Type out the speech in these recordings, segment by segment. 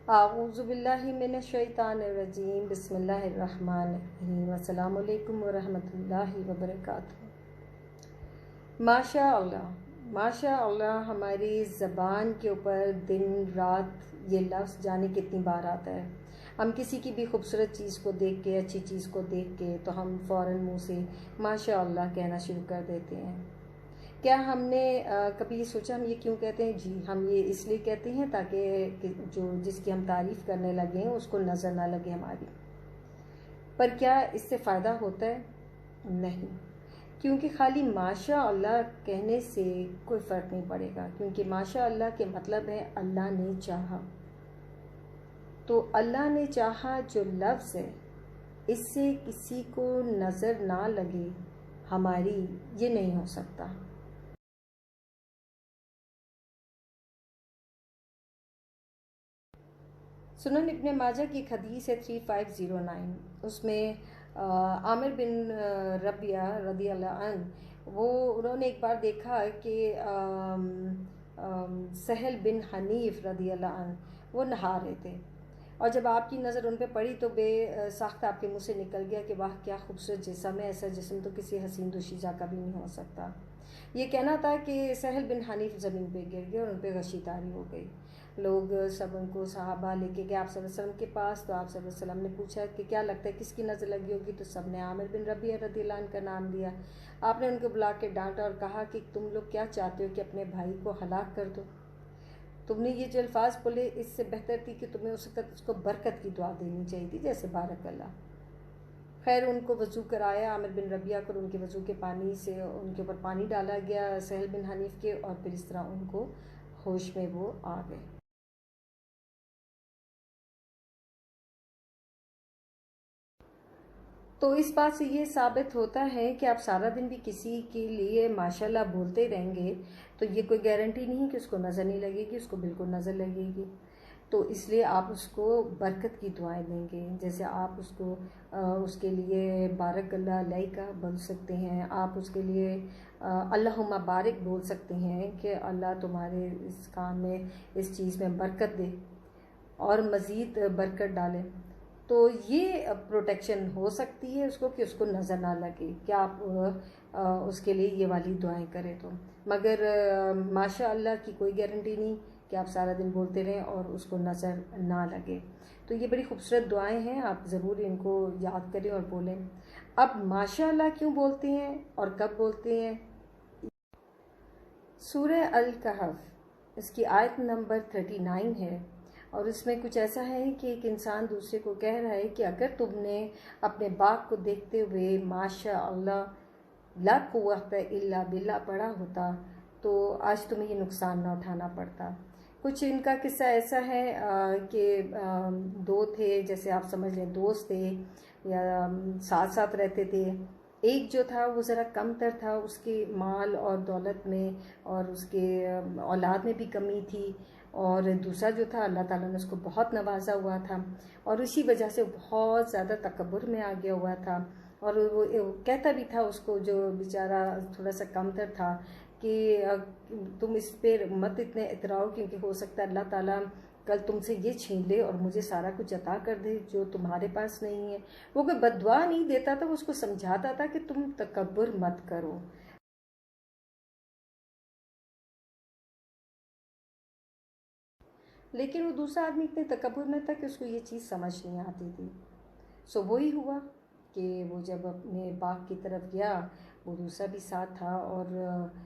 अऊज़ु बिल्लाहि मिनश शैतानिर रजीम बिस्मिल्लाहिर रहमानिर रहीम अस्सलामु अलैकुम व रहमतुल्लाहि व बरकातुहू। माशा अल्लाह हमारी ज़बान के ऊपर दिन रात ये लफ्ज़ जाने कितनी बार आता है। हम किसी की भी खूबसूरत चीज़ को देख के, अच्छी चीज़ को देख के, तो हम फ़ौरन मुँह से माशा अल्लाह कहना शुरू कर देते हैं। क्या हमने कभी ये सोचा हम ये क्यों कहते हैं? जी, हम ये इसलिए कहते हैं ताकि जो जिसकी हम तारीफ़ करने लगे हैं उसको नज़र ना लगे हमारी। पर क्या इससे फ़ायदा होता है? नहीं, क्योंकि खाली माशा अल्लाह कहने से कोई फ़र्क नहीं पड़ेगा, क्योंकि माशा अल्लाह के मतलब है अल्लाह ने चाहा। तो अल्लाह ने चाहा जो लफ्ज़ है, इससे किसी को नज़र ना लगे हमारी, ये नहीं हो सकता। सुनन इब्ने माजा की एक हदीस है 3509, उसमें आमिर बिन रबिया रदी अल्लाह अन्हु वो उन्होंने एक बार देखा कि सहल बिन हनीफ रदी अल्लाह अन्हु वो नहा रहे थे, और जब आपकी नज़र उन पे पड़ी तो बेसाख्ता आपके मुंह से निकल गया कि वाह क्या खूबसूरत जिस्म है, ऐसा जिस्म तो किसी हसीन दोशीज़ा का भी नहीं हो सकता। ये कहना था कि सहल बिन हनीफ ज़मीन पे गिर गए और उन पर गशी तारी हो गई। लोग सब उनको सहाबा लेके गए आप सल्लल्लाहु अलैहि वसल्लम के पास, तो आप सल्लल्लाहु अलैहि वसल्लम ने पूछा कि क्या लगता है किसकी नज़र लगी होगी, तो सब ने आमिर बिन रबिया रदियल्लाहु अन्हु का नाम लिया। आपने उनको बुला के डांटा और कहा कि तुम लोग क्या चाहते हो कि अपने भाई को हलाक कर दो? तुमने ये जो अल्फाज बोले इससे बेहतर थी कि तुम्हें उसको बरकत की दुआ देनी चाहिए थी, जैसे बारक अल्लाह। खैर उनको वज़ू कराया आमिर बिन रबिया को, उनके वज़ू के पानी से उनके ऊपर पानी डाला गया सहल बिन हनीफ के, और फिर इस तरह उनको होश में वो आ गए। तो इस बात से ये साबित होता है कि आप सारा दिन भी किसी के लिए माशाल्लाह बोलते रहेंगे तो ये कोई गारंटी नहीं कि उसको नज़र नहीं लगेगी, उसको बिल्कुल नज़र लगेगी। तो इसलिए आप उसको बरकत की दुआएं देंगे, जैसे आप उसको उसके लिए बारक अल्लाह अलैका बोल सकते हैं, आप उसके लिए अल्लाहुम्मा बारिक बोल सकते हैं कि अल्लाह तुम्हारे इस काम में, इस चीज़ में बरकत दे और मज़ीद बरकत डाले। तो ये प्रोटेक्शन हो सकती है उसको कि उसको नज़र ना लगे, क्या आप उसके लिए ये वाली दुआएं करें तो। मगर माशा अल्लाह की कोई गारंटी नहीं कि आप सारा दिन बोलते रहें और उसको नज़र ना लगे। तो ये बड़ी खूबसूरत दुआएं हैं, आप ज़रूर इनको याद करें और बोलें। अब माशा अल्लाह क्यों बोलते हैं और कब बोलते हैं? सूरह अल कहफ इसकी आयत नंबर 39 है, और इसमें कुछ ऐसा है कि एक इंसान दूसरे को कह रहा है कि अगर तुमने अपने बाप को देखते हुए माशा अल्लाह ला कुव्वता इल्ला बिल्ला पढ़ा होता तो आज तुम्हें ये नुकसान ना उठाना पड़ता। कुछ इनका किस्सा ऐसा है कि दो थे, जैसे आप समझ लें दोस्त थे या साथ साथ रहते थे। एक जो था वो ज़रा कमतर था, उसके माल और दौलत में और उसके औलाद में भी कमी थी, और दूसरा जो था अल्लाह ताला ने उसको बहुत नवाजा हुआ था, और इसी वजह से बहुत ज़्यादा तकब्बुर में आ गया हुआ था। और वो कहता भी था उसको, जो बेचारा थोड़ा सा कमतर था, कि तुम इस पर मत इतने इतराओ, क्योंकि हो सकता है अल्लाह ताला कल तुमसे ये छीन ले और मुझे सारा कुछ अता कर दे जो तुम्हारे पास नहीं है। वो कोई बद्दुआ नहीं देता था, वो उसको समझाता था कि तुम तकब्बुर मत करो। लेकिन वो दूसरा आदमी इतने तकब्बुर में था कि उसको ये चीज़ समझ नहीं आती थी। सो वही हुआ कि वो जब अपने बाग की तरफ गया, वो दूसरा भी साथ था, और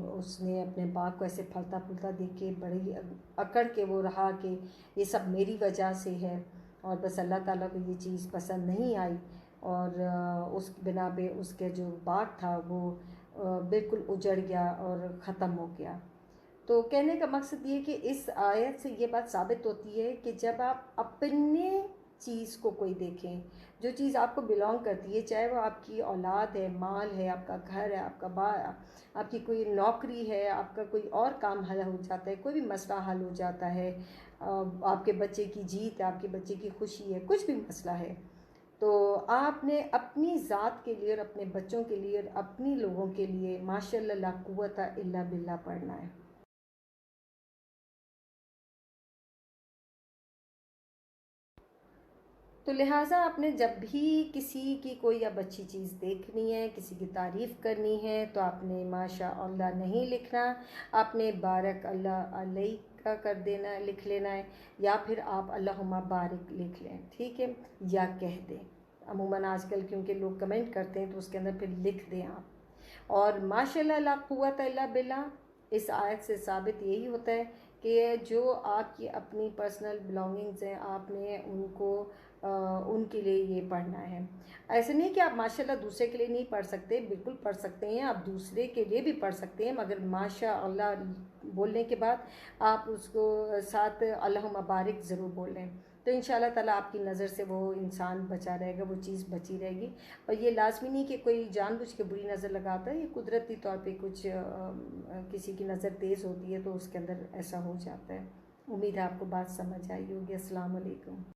उसने अपने बाग को ऐसे फलता फूलता देख के बड़ी अकड़ के वो रहा कि ये सब मेरी वजह से है, और बस अल्लाह ताला को ये चीज़ पसंद नहीं आई, और उस बिना पे उसके जो बाग था वो बिल्कुल उजड़ गया और ख़त्म हो गया। तो कहने का मकसद ये कि इस आयत से ये बात साबित होती है कि जब आप अपने चीज़ को कोई देखें, जो चीज़ आपको बिलोंग करती है, चाहे वो आपकी औलाद है, माल है, आपका घर है, आपका आपकी कोई नौकरी है, आपका कोई और काम हल हो जाता है, कोई भी मसला हल हो जाता है, आपके बच्चे की जीत है, आपके बच्चे की खुशी है, कुछ भी मसला है, तो आपने अपनी ज़ात के लिए और अपने बच्चों के लिए और अपनी लोगों के लिए माशाअल्लाह ला कुव्वता इल्ला बिल्ला पढ़ना है। تو لہٰذا آپ نے جب بھی کسی کی کوئی اب اچھی چیز دیکھنی ہے، کسی کی تعریف کرنی ہے، تو آپ نے ماشاء اللہ نہیں لکھنا، آپ نے بارک اللہ علیہ کا کر دینا، لکھ لینا ہے، یا پھر آپ اللہم بارک لکھ لیں، ٹھیک ہے، یا کہہ دیں۔ عموماً آج کل کیونکہ لوگ کمنٹ کرتے ہیں تو اس کے اندر پھر لکھ دیں آپ۔ اور ماشاء اللہ لا قوت الا باللہ، اس آیت سے ثابت یہی ہوتا ہے کہ جو آپ کی اپنی پرسنل بلانگنگز ہیں، آپ نے ان کو ان کے لیے یہ پڑھنا ہے۔ ایسے نہیں کہ آپ ماشاءاللہ دوسرے کے لیے نہیں پڑھ سکتے، بالکل پڑھ سکتے ہیں، آپ دوسرے کے لیے بھی پڑھ سکتے ہیں، مگر ماشاء اللہ بولنے کے بعد آپ اس کو ساتھ اللہم بارک ضرور بول لیں، تو ان شاء اللہ تعالیٰ آپ کی نظر سے وہ انسان بچا رہے گا، وہ چیز بچی رہے گی۔ اور یہ لازمی نہیں کہ کوئی جان بوجھ کے بری نظر لگاتا ہے، یہ قدرتی طور پہ کچھ کسی کی نظر تیز ہوتی ہے تو اس کے اندر ایسا ہو جاتا ہے۔ امید ہے آپ کو بات سمجھ آئی ہوگی۔ السلام علیکم۔